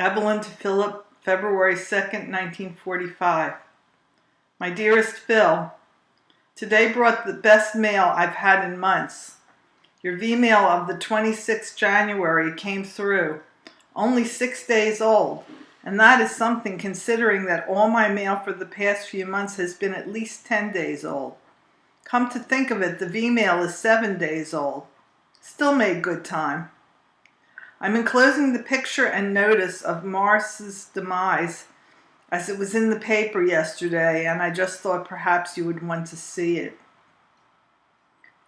Evelyn to Philip, February 2nd, 1945. My dearest Phil, today brought the best mail I've had in months. Your V-mail of the 26th January came through, only 6 days old, and that is something considering that all my mail for the past few months has been at least 10 days old. Come to think of it, the V-mail is 7 days old. Still made good time. I'm enclosing the picture and notice of Morris's demise as it was in the paper yesterday, and I just thought perhaps you would want to see it.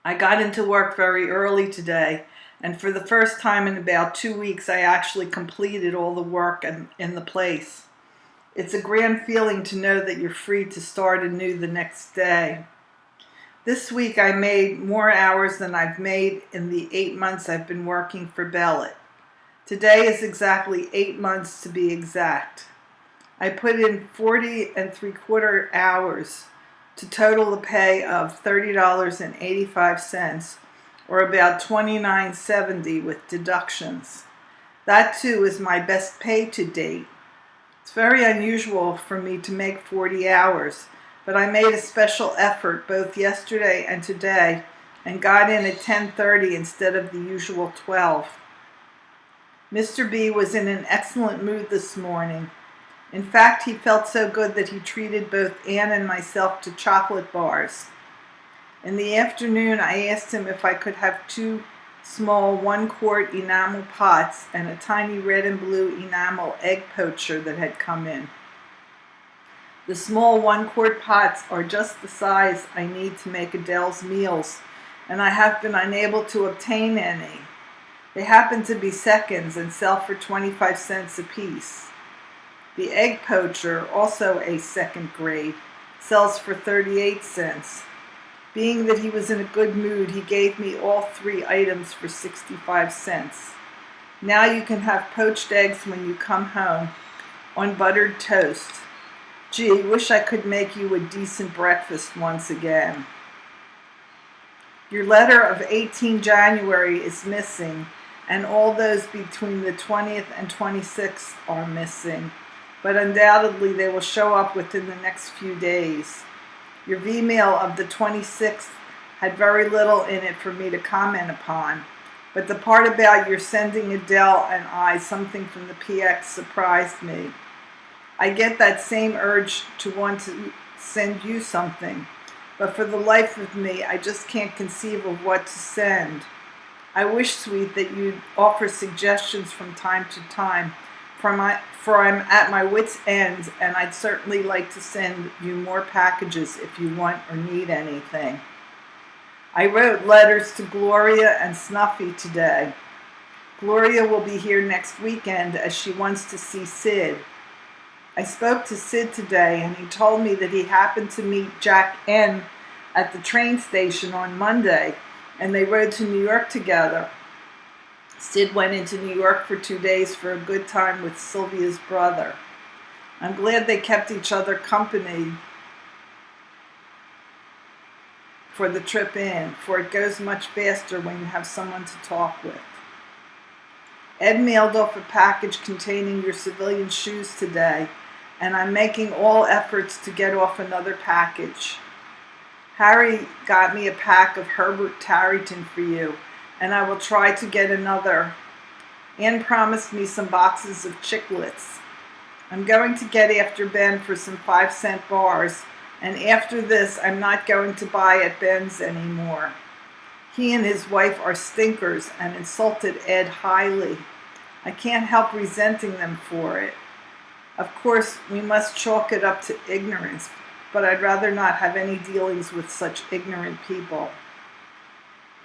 I got into work very early today, and for the first time in about 2 weeks I actually completed all the work in the place. It's a grand feeling to know that you're free to start anew the next day. This week I made more hours than I've made in the 8 months I've been working for Bellet. Today is exactly 8 months to be exact. I put in 40 3/4 hours to total the pay of $30.85, or about $29.70 with deductions. That too is my best pay to date. It's very unusual for me to make 40 hours, but I made a special effort both yesterday and today and got in at 10:30 instead of the usual 12. Mr. B was in an excellent mood this morning. In fact, he felt so good that he treated both Anne and myself to chocolate bars. In the afternoon, I asked him if I could have 2 small 1-quart enamel pots and a tiny red and blue enamel egg poacher that had come in. The small 1-quart pots are just the size I need to make Adele's meals, and I have been unable to obtain any. They happen to be seconds and sell for 25 cents apiece. The egg poacher, also a second grade, sells for 38 cents. Being that he was in a good mood, he gave me all 3 items for 65 cents. Now you can have poached eggs when you come home on buttered toast. Gee, wish I could make you a decent breakfast once again. Your letter of 18 January is missing, and all those between the 20th and 26th are missing, but undoubtedly they will show up within the next few days. Your V-mail of the 26th had very little in it for me to comment upon, but the part about your sending Adele and I something from the PX surprised me. I get that same urge to want to send you something, but for the life of me, I just can't conceive of what to send. I wish, sweet, that you'd offer suggestions from time to time, for I'm at my wit's end, and I'd certainly like to send you more packages if you want or need anything. I wrote letters to Gloria and Snuffy today. Gloria will be here next weekend as she wants to see Sid. I spoke to Sid today, and he told me that he happened to meet Jack N. at the train station on Monday, and they rode to New York together. Sid went into New York for 2 days for a good time with Sylvia's brother. I'm glad they kept each other company for the trip in, for it goes much faster when you have someone to talk with. Ed mailed off a package containing your civilian shoes today, and I'm making all efforts to get off another package. Harry got me a pack of Herbert Tarryton for you, and I will try to get another. Anne promised me some boxes of chiclets. I'm going to get after Ben for some 5-cent bars, and after this I'm not going to buy at Ben's anymore. He and his wife are stinkers and insulted Ed highly. I can't help resenting them for it. Of course, we must chalk it up to ignorance, but I'd rather not have any dealings with such ignorant people.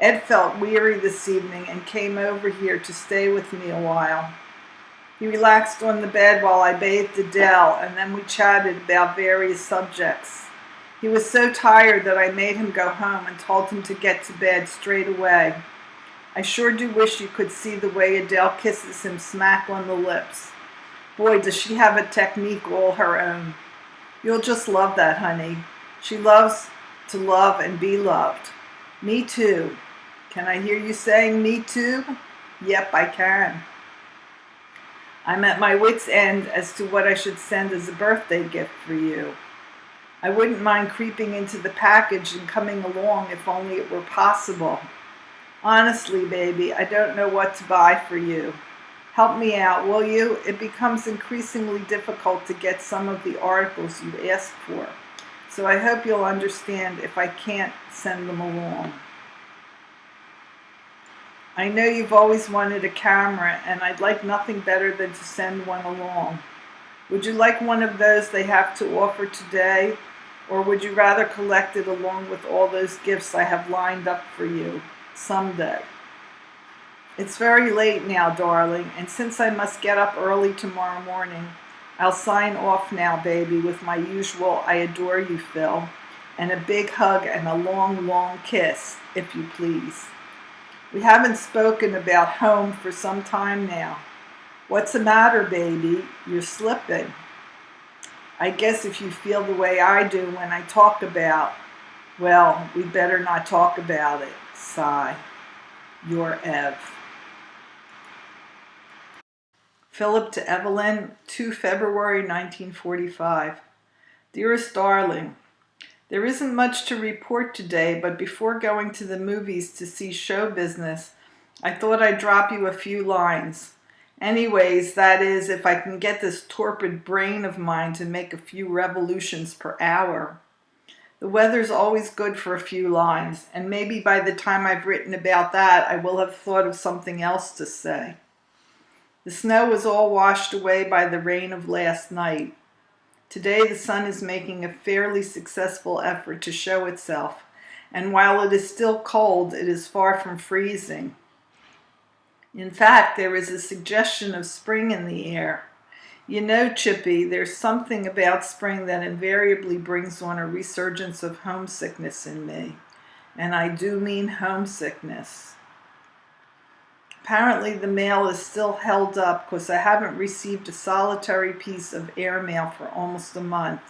Ed felt weary this evening and came over here to stay with me a while. He relaxed on the bed while I bathed Adele, and then we chatted about various subjects. He was so tired that I made him go home and told him to get to bed straight away. I sure do wish you could see the way Adele kisses him smack on the lips. Boy, does she have a technique all her own. You'll just love that, honey. She loves to love and be loved. Me too. Can I hear you saying me too? Yep, I can. I'm at my wit's end as to what I should send as a birthday gift for you. I wouldn't mind creeping into the package and coming along if only it were possible. Honestly, baby, I don't know what to buy for you. Help me out, will you? It becomes increasingly difficult to get some of the articles you asked for, so I hope you'll understand if I can't send them along. I know you've always wanted a camera, and I'd like nothing better than to send one along. Would you like one of those they have to offer today, or would you rather collect it along with all those gifts I have lined up for you someday? It's very late now, darling, and since I must get up early tomorrow morning, I'll sign off now, baby, with my usual I adore you, Phil, and a big hug and a long, long kiss, if you please. We haven't spoken about home for some time now. What's the matter, baby? You're slipping. I guess if you feel the way I do when I talk about, well, we better not talk about it. Sigh. Your Ev. Philip to Evelyn, 2 February 1945. Dearest darling, there isn't much to report today, but before going to the movies to see Show Business, I thought I'd drop you a few lines. Anyways, that is, if I can get this torpid brain of mine to make a few revolutions per hour. The weather's always good for a few lines, and maybe by the time I've written about that, I will have thought of something else to say. The snow was all washed away by the rain of last night. Today the sun is making a fairly successful effort to show itself, and while it is still cold, it is far from freezing. In fact, there is a suggestion of spring in the air. You know, Chippy, there's something about spring that invariably brings on a resurgence of homesickness in me. And I do mean homesickness. Apparently the mail is still held up because I haven't received a solitary piece of airmail for almost a month.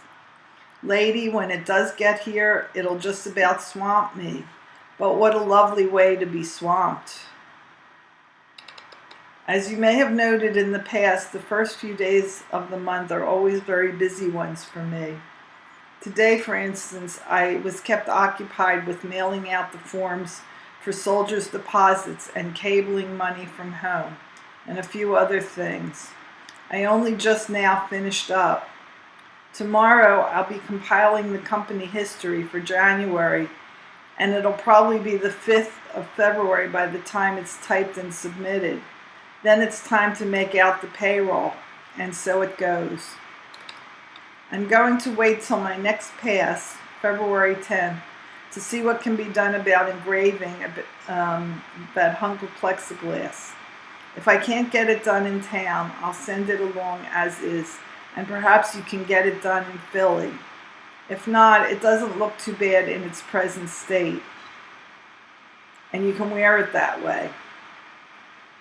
Lady, when it does get here, it'll just about swamp me. But what a lovely way to be swamped. As you may have noted in the past, the first few days of the month are always very busy ones for me. Today, for instance, I was kept occupied with mailing out the forms for soldiers' deposits and cabling money from home, and a few other things. I only just now finished up. Tomorrow, I'll be compiling the company history for January, and it'll probably be the 5th of February by the time it's typed and submitted. Then it's time to make out the payroll, and so it goes. I'm going to wait till my next pass, February 10th, to see what can be done about engraving that hunk of plexiglass. If I can't get it done in town, I'll send it along as is, and perhaps you can get it done in Philly. If not, it doesn't look too bad in its present state, and you can wear it that way.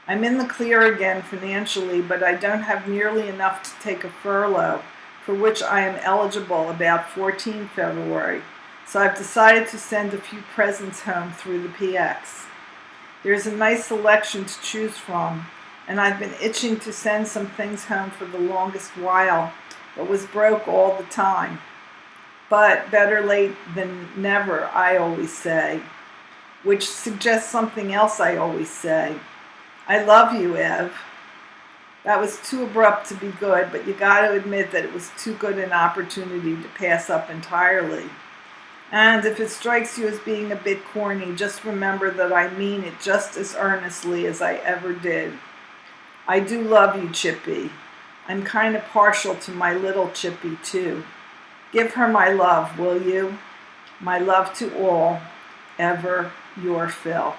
I'm in the clear again financially, but I don't have nearly enough to take a furlough, for which I am eligible about 14 February. So I've decided to send a few presents home through the PX. There's a nice selection to choose from, and I've been itching to send some things home for the longest while, but was broke all the time. But better late than never, I always say, which suggests something else I always say. I love you, Ev. That was too abrupt to be good, but you got to admit that it was too good an opportunity to pass up entirely. And if it strikes you as being a bit corny, just remember that I mean it just as earnestly as I ever did. I do love you, Chippy. I'm kind of partial to my little Chippy, too. Give her my love, will you? My love to all. Ever your Phil.